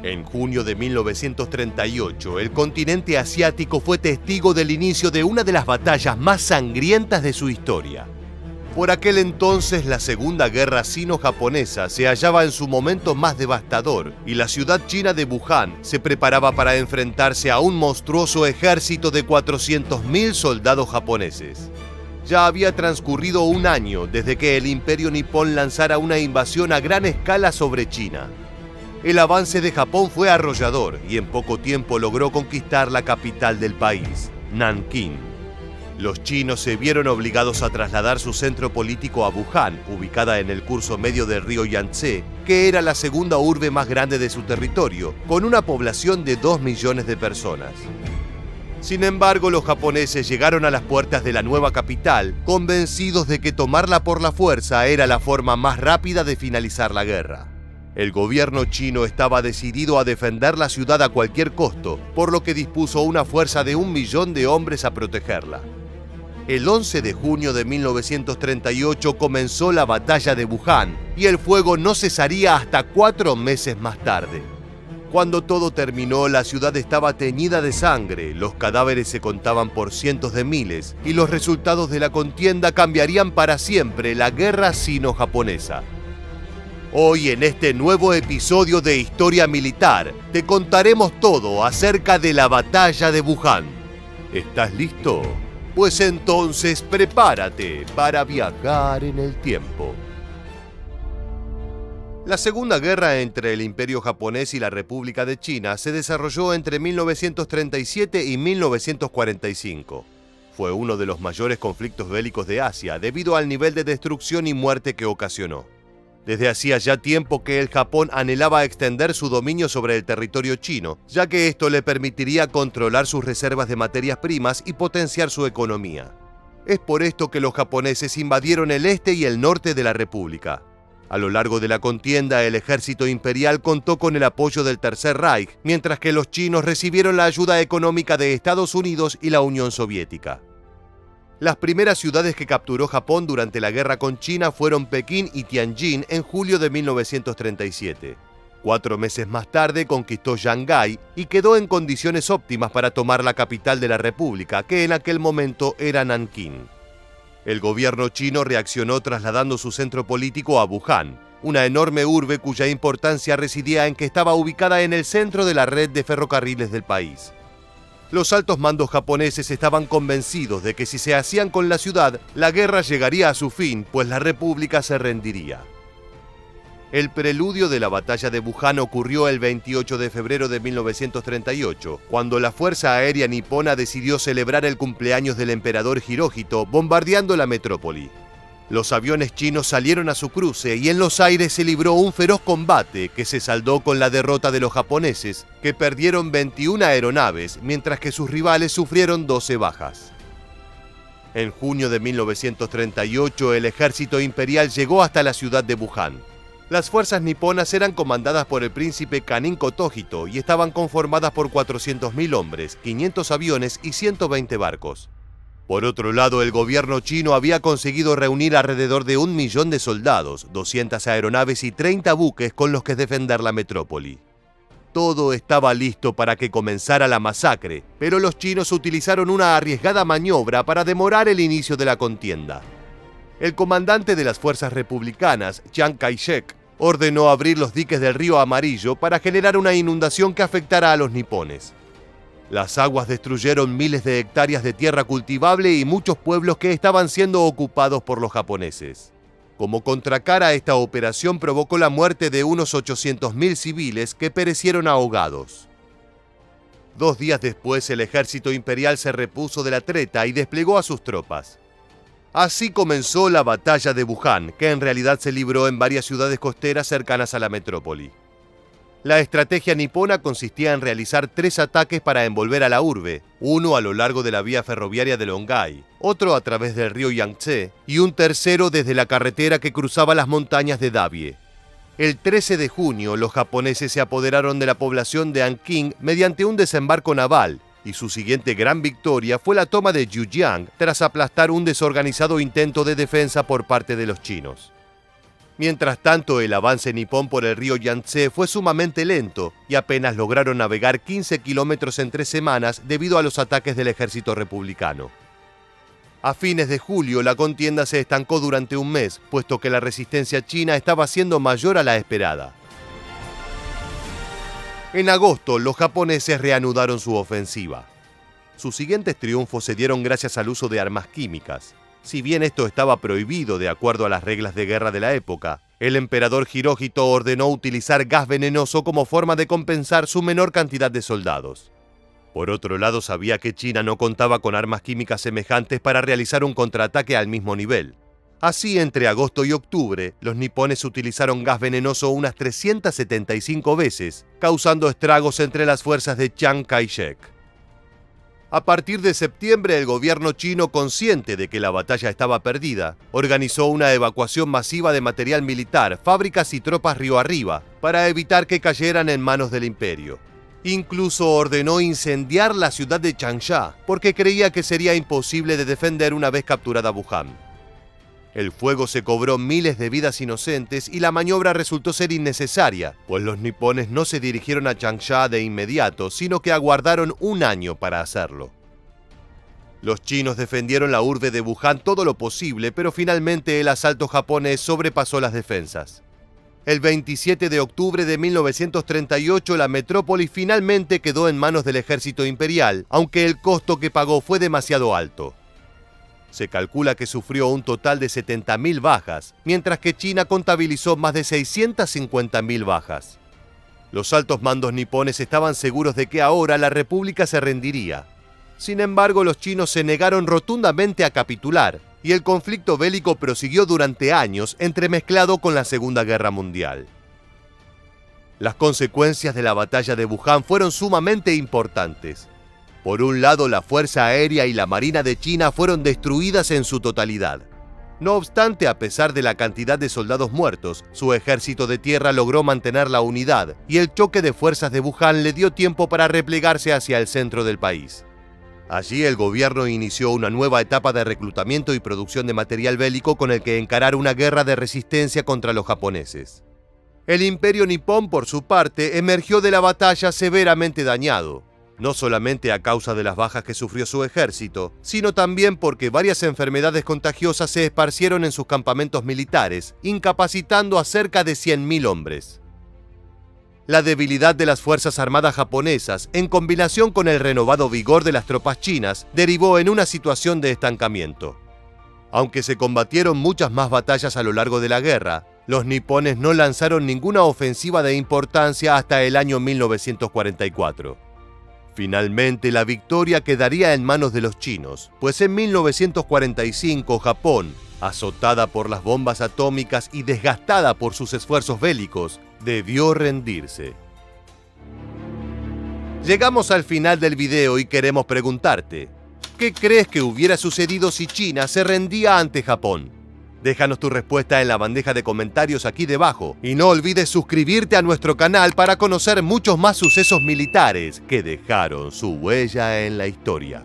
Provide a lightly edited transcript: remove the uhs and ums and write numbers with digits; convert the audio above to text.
En junio de 1938, el continente asiático fue testigo del inicio de una de las batallas más sangrientas de su historia. Por aquel entonces, la Segunda Guerra Sino-Japonesa se hallaba en su momento más devastador y la ciudad china de Wuhan se preparaba para enfrentarse a un monstruoso ejército de 400.000 soldados japoneses. Ya había transcurrido un año desde que el Imperio nipón lanzara una invasión a gran escala sobre China. El avance de Japón fue arrollador y en poco tiempo logró conquistar la capital del país, Nankín. Los chinos se vieron obligados a trasladar su centro político a Wuhan, ubicada en el curso medio del río Yangtze, que era la segunda urbe más grande de su territorio, con una población de 2 millones de personas. Sin embargo, los japoneses llegaron a las puertas de la nueva capital, convencidos de que tomarla por la fuerza era la forma más rápida de finalizar la guerra. El gobierno chino estaba decidido a defender la ciudad a cualquier costo, por lo que dispuso una fuerza de 1 millón de hombres a protegerla. El 11 de junio de 1938 comenzó la batalla de Wuhan y el fuego no cesaría hasta 4 meses más tarde. Cuando todo terminó, la ciudad estaba teñida de sangre, los cadáveres se contaban por cientos de miles y los resultados de la contienda cambiarían para siempre la guerra sino-japonesa. Hoy, en este nuevo episodio de Historia Militar, te contaremos todo acerca de la batalla de Wuhan. ¿Estás listo? Pues entonces prepárate para viajar en el tiempo. La Segunda Guerra entre el Imperio japonés y la República de China se desarrolló entre 1937 y 1945. Fue uno de los mayores conflictos bélicos de Asia debido al nivel de destrucción y muerte que ocasionó. Desde hacía ya tiempo que el Japón anhelaba extender su dominio sobre el territorio chino, ya que esto le permitiría controlar sus reservas de materias primas y potenciar su economía. Es por esto que los japoneses invadieron el este y el norte de la República. A lo largo de la contienda, el ejército imperial contó con el apoyo del Tercer Reich, mientras que los chinos recibieron la ayuda económica de Estados Unidos y la Unión Soviética. Las primeras ciudades que capturó Japón durante la guerra con China fueron Pekín y Tianjin en julio de 1937. 4 meses más tarde conquistó Shanghái y quedó en condiciones óptimas para tomar la capital de la República, que en aquel momento era Nankín. El gobierno chino reaccionó trasladando su centro político a Wuhan, una enorme urbe cuya importancia residía en que estaba ubicada en el centro de la red de ferrocarriles del país. Los altos mandos japoneses estaban convencidos de que si se hacían con la ciudad, la guerra llegaría a su fin, pues la república se rendiría. El preludio de la batalla de Wuhan ocurrió el 28 de febrero de 1938, cuando la Fuerza Aérea Nipona decidió celebrar el cumpleaños del emperador Hirohito bombardeando la metrópoli. Los aviones chinos salieron a su cruce y en los aires se libró un feroz combate que se saldó con la derrota de los japoneses, que perdieron 21 aeronaves, mientras que sus rivales sufrieron 12 bajas. En junio de 1938, el ejército imperial llegó hasta la ciudad de Wuhan. Las fuerzas niponas eran comandadas por el príncipe Kaninko Tojito y estaban conformadas por 400.000 hombres, 500 aviones y 120 barcos. Por otro lado, el gobierno chino había conseguido reunir alrededor de 1 millón de soldados, 200 aeronaves y 30 buques con los que defender la metrópoli. Todo estaba listo para que comenzara la masacre, pero los chinos utilizaron una arriesgada maniobra para demorar el inicio de la contienda. El comandante de las fuerzas republicanas, Chiang Kai-shek, ordenó abrir los diques del río Amarillo para generar una inundación que afectara a los nipones. Las aguas destruyeron miles de hectáreas de tierra cultivable y muchos pueblos que estaban siendo ocupados por los japoneses. Como contracara, esta operación provocó la muerte de unos 800.000 civiles que perecieron ahogados. 2 días después, el ejército imperial se repuso de la treta y desplegó a sus tropas. Así comenzó la batalla de Wuhan, que en realidad se libró en varias ciudades costeras cercanas a la metrópoli. La estrategia nipona consistía en realizar 3 ataques para envolver a la urbe, uno a lo largo de la vía ferroviaria de Longai, otro a través del río Yangtze y un tercero desde la carretera que cruzaba las montañas de Dabie. El 13 de junio, los japoneses se apoderaron de la población de Anqing mediante un desembarco naval, y su siguiente gran victoria fue la toma de Yujiang tras aplastar un desorganizado intento de defensa por parte de los chinos. Mientras tanto, el avance nipón por el río Yangtze fue sumamente lento y apenas lograron navegar 15 kilómetros en 3 semanas debido a los ataques del ejército republicano. A fines de julio, la contienda se estancó durante un mes, puesto que la resistencia china estaba siendo mayor a la esperada. En agosto, los japoneses reanudaron su ofensiva. Sus siguientes triunfos se dieron gracias al uso de armas químicas. Si bien esto estaba prohibido de acuerdo a las reglas de guerra de la época, el emperador Hirohito ordenó utilizar gas venenoso como forma de compensar su menor cantidad de soldados. Por otro lado, sabía que China no contaba con armas químicas semejantes para realizar un contraataque al mismo nivel. Así, entre agosto y octubre, los nipones utilizaron gas venenoso unas 375 veces, causando estragos entre las fuerzas de Chiang Kai-shek. A partir de septiembre, el gobierno chino, consciente de que la batalla estaba perdida, organizó una evacuación masiva de material militar, fábricas y tropas río arriba, para evitar que cayeran en manos del imperio. Incluso ordenó incendiar la ciudad de Changsha, porque creía que sería imposible de defender una vez capturada Wuhan. El fuego se cobró miles de vidas inocentes y la maniobra resultó ser innecesaria, pues los nipones no se dirigieron a Changsha de inmediato, sino que aguardaron un año para hacerlo. Los chinos defendieron la urbe de Wuhan todo lo posible, pero finalmente el asalto japonés sobrepasó las defensas. El 27 de octubre de 1938, la metrópoli finalmente quedó en manos del ejército imperial, aunque el costo que pagó fue demasiado alto. Se calcula que sufrió un total de 70.000 bajas, mientras que China contabilizó más de 650.000 bajas. Los altos mandos nipones estaban seguros de que ahora la república se rendiría. Sin embargo, los chinos se negaron rotundamente a capitular, y el conflicto bélico prosiguió durante años, entremezclado con la Segunda Guerra Mundial. Las consecuencias de la batalla de Wuhan fueron sumamente importantes. Por un lado, la Fuerza Aérea y la Marina de China fueron destruidas en su totalidad. No obstante, a pesar de la cantidad de soldados muertos, su ejército de tierra logró mantener la unidad y el choque de fuerzas de Wuhan le dio tiempo para replegarse hacia el centro del país. Allí el gobierno inició una nueva etapa de reclutamiento y producción de material bélico con el que encarar una guerra de resistencia contra los japoneses. El imperio nipón, por su parte, emergió de la batalla severamente dañado, no solamente a causa de las bajas que sufrió su ejército, sino también porque varias enfermedades contagiosas se esparcieron en sus campamentos militares, incapacitando a cerca de 100.000 hombres. La debilidad de las fuerzas armadas japonesas, en combinación con el renovado vigor de las tropas chinas, derivó en una situación de estancamiento. Aunque se combatieron muchas más batallas a lo largo de la guerra, los nipones no lanzaron ninguna ofensiva de importancia hasta el año 1944. Finalmente, la victoria quedaría en manos de los chinos, pues en 1945 Japón, azotada por las bombas atómicas y desgastada por sus esfuerzos bélicos, debió rendirse. Llegamos al final del video y queremos preguntarte, ¿qué crees que hubiera sucedido si China se rendía ante Japón? Déjanos tu respuesta en la bandeja de comentarios aquí debajo y no olvides suscribirte a nuestro canal para conocer muchos más sucesos militares que dejaron su huella en la historia.